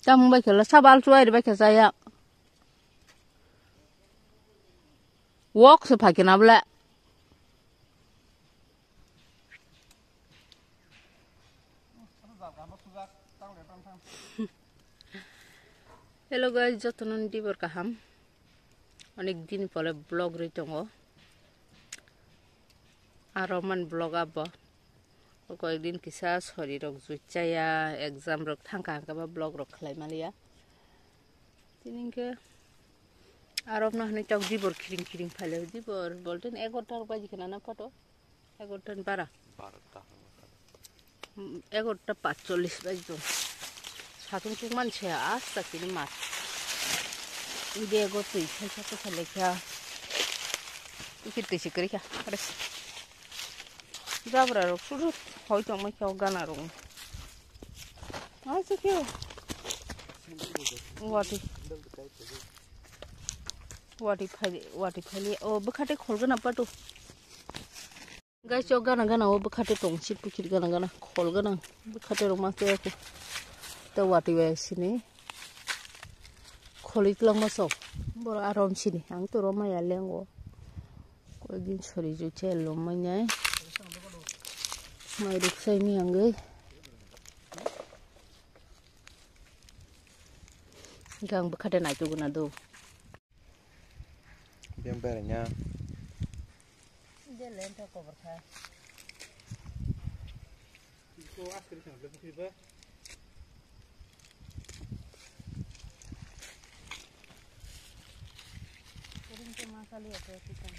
Kamu baik lah, sabal cuai di baik saya. Walk sepakai nabla. Hello guys, jotonon di berkaham. Onek din pole blog ritongo. Aroman blog apa? কয়েকদিন কিসা শরীরক জুচ্চায়া exam rock থাকা হাঁকা blog rock খালাই Malia তিনকে আর আপনার হানি চক দিবর খিরিং খিরিং ফাইলে দিবর বলতেন 11টার বাজি কেনা না photo 11টার 11টা 45 বাজি তো সাতুন টুক মানছে আস্তা কিনি মাছ ইদে গতই খাইছা তো খালে খা কিতে শিকরি খা আরে Zabra rok surut hoy to mai kau gana rong aise kyo wati phali o bakhate kholgana pato guys chok gana o bakhate tong chip pukit gana kholgana bakhate rok ma te ko to wati we sini kholit lang ma so bor arom sini ang to ro ma ya lengo ko din chori ju chelo ma nyai mai được xây miệng ấy gang bekhade na itu guna do biang berenya dia lenta ko berkah ko askri sana lebih ba sering ke masali apa kita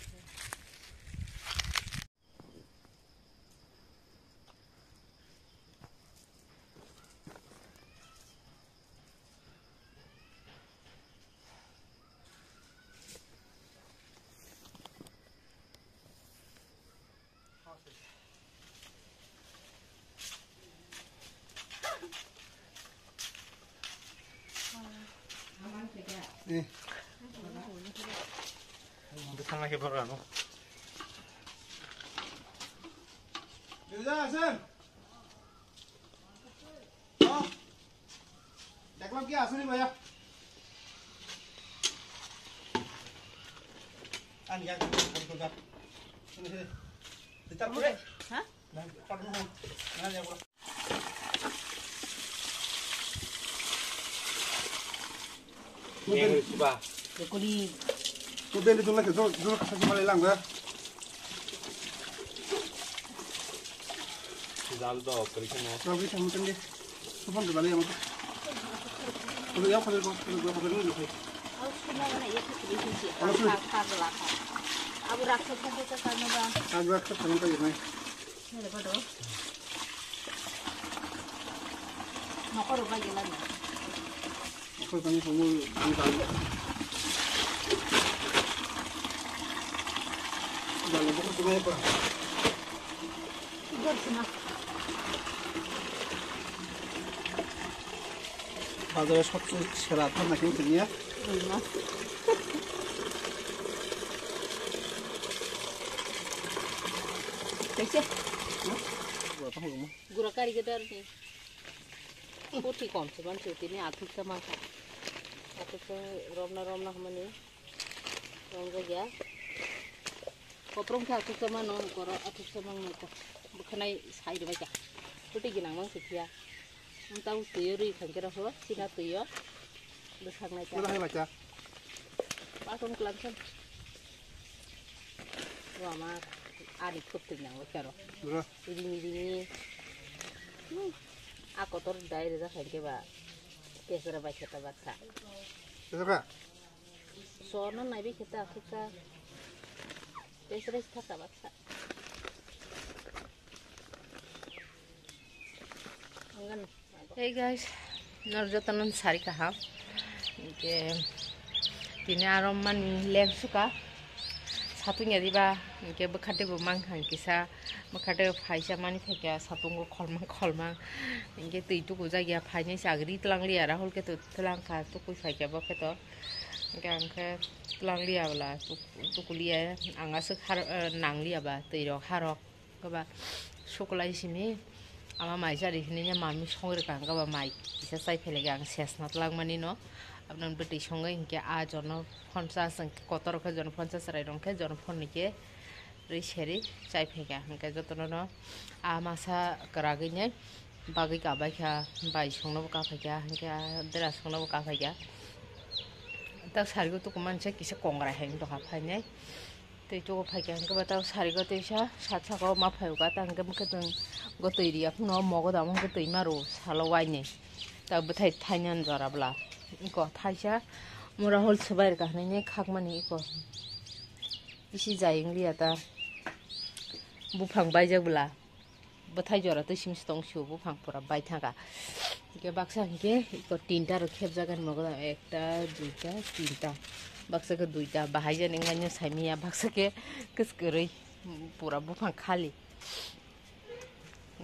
Depan lagi berapa no? Bisa Sen. Oh. Deklam kia asuni baya. Ani yang kontak. Sini sini. Ditar pure. Hah? Nah, padu ho. Nah, ya pura. Yang siapa? kuli Tu ben itu lagi tu kasih malai lang ba. Jal do kerja no. Kau kita mungkin deh. Supaya tu balik yang tu. Kalau yang pada kau ni tu. harus kena mana ya kuli sih ka belakang abu raksa sampai ke sana bang Agak kesana tu ni. ini ada pada nokor apa jalan ya Kau tanya kamu ni tahu. Jalan tu tu apa? tidur sana বাজারে সবচেয়ে সেরা আপনার নাকি নিয়ে rumah Kecil, berapa rumah? gura kari gedar nih. Putih kom, cuman cuti ini atuk sama kan. Atuk ke romna kemana? Romna ya. Koprong ke atuk sama non, koro atuk sama nggak. Bukannya saya udah baca. Putih gini mang sekia. Tahu tuyuri kan kira apa? Cina tuyo. Besar naik. Sudah baca. Pasang kelantan. Wah mah. Ari kutu yang wakaro. Berapa? Ini. Aku tuh dari dah kan ba. Kesera baca kita baca. Berapa? Soalnya nabi kita kesera kita baca. Enggak. Hey guys, narjatanan sari kaham. Ke kini aroman lem suka. Satunya diba, ke bekhate bumang kan kisa, bekhate faisa mani fakya satungo kolmang, ke tu itu kuza ya faisnya sagri telang liya, rahul ke tu telang ka tu kui fakya bok ke to, ke angke telang liya bala, tu kuliya, angga se nang liya ba, tu iro harok, ke ba, sekolah sini, ama mai jari hini mami songre kang ga ba mai kisa sai phele gang ses not lang mani no apnan beti songa inke a jono 50 kotor khe jon 50 rai rong khe jon phone nike ri sheri chai phega inke jotono no a masa karagi ne bagi ka bai kha bai songno ka phega inke dera songno ka phega tak sarigo to kumanche kisa kongra heng to ha phane tei to phaiga inke ba tak sarigo teisa satsa ko ma phaiga ta inke mukhe tong go teiria phno mogo da mong tei maru salo waine ta bthai thainyan jorabla ko thaisa mura hol sabai ka ne khakmani ko isi jaing liya ta bufang baijabla bthai jora to sim stong shu bufang pura bai thanga ke baksa ke ko tinta ro khep jagan mogo ekta duita tinta baksa ke duita bahai jan enganya saimiya baksa ke kiskerei pura bufang khali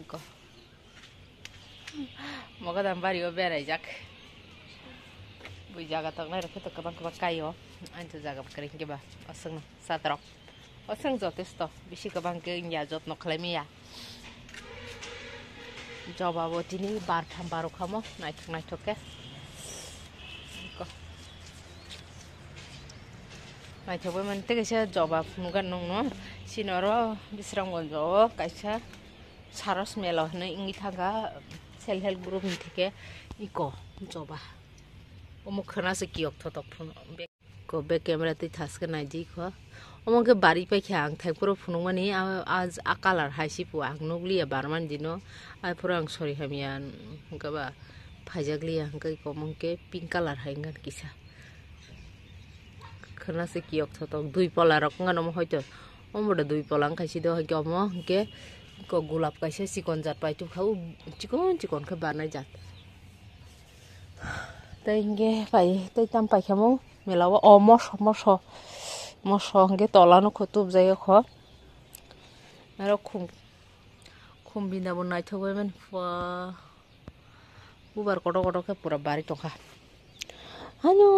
ko moga dam bari o berai jak bui jaga tak nai rakhe to kabang kayo anjo jaga kring ke ba asang satrok asang jotesto bisi kabang ke nya jotno khlemi ya joba botini bar tham baro khamo nai thok ke ko nai thok man te ke joba nugan nong no sinoro bisrang gonjo kaisa saros melo ne ingi thaga self help group ni theke iko joba omo khana se kiok thotok phun ko be camera te thaske nai ji kho omo ke bari pe khyang thai puro phunu mani az akalar haisi pu ang nugli barman dino ai puro ang sorry hamian ka ba phajagli ang kai ko mongke pink color haingan kisa khana se kiok thotok dui pola rok ngano hoito omo da dui polang khaisi do ha omo ke ko gulap kaisa sikon jat pai tu khau chikon khe banai jat tai nge pai tai tam pai khamo melawa o moso nge tolano khotub jaya kho aro khum bina bon nai thogoi man ubar kodo ke pura bari tokha hano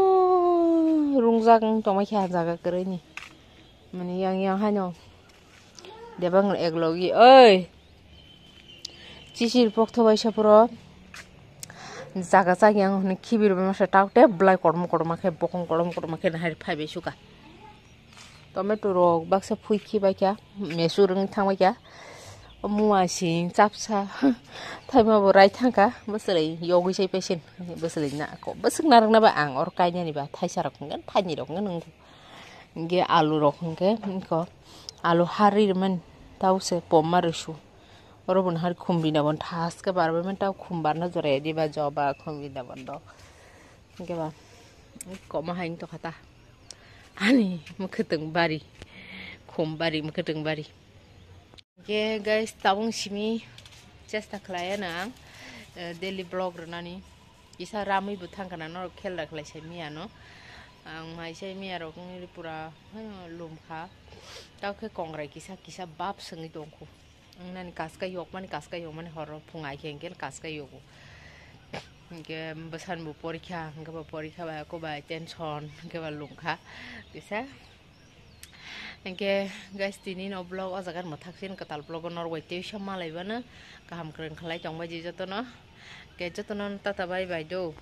rungjang tomai kha jaga kre ni mani yang hano debang eglogi oi chisir pok thobai sapro jaga yang ni khibir masa taute blai kormo khe bokong kormo khe hai phaibe suka tomato rok baksa phui khibai kya mesurung thangbai kya muwa sing chapsa thaima bo rai thangka boslei yogi sei pesen boslei na ko bosuk narang na ba ang or kaina ni ba thaisa rok ngan thaini rok ngan nge alu rok nge ko alu harir man tause pomarusu orobon har khumbina bon thas ke barbe man taw khumbar na jore diba joba khumbina bon do nge ba ko ma haing to khata ani mukhetung bari khumbari mukhetung bari ge guys tabung simi chesta khlaya na daily vlog rani isa ramai butang kana no khel rakhlai sai miya no ang mai sai miya rok ni pura lumkha taw khe kongrai kisa bab sangi dongkho nani kaska yok mani horo phungai khengkel kaska yogo ke basan bu porikha ba ko ba tension ke ba lumkha bisa ke guys tini no vlog o jagan mathaksin katal vlog nor waite sama laibana kaham kreng khlai chongba ji jotono ke jotono tata bye bye do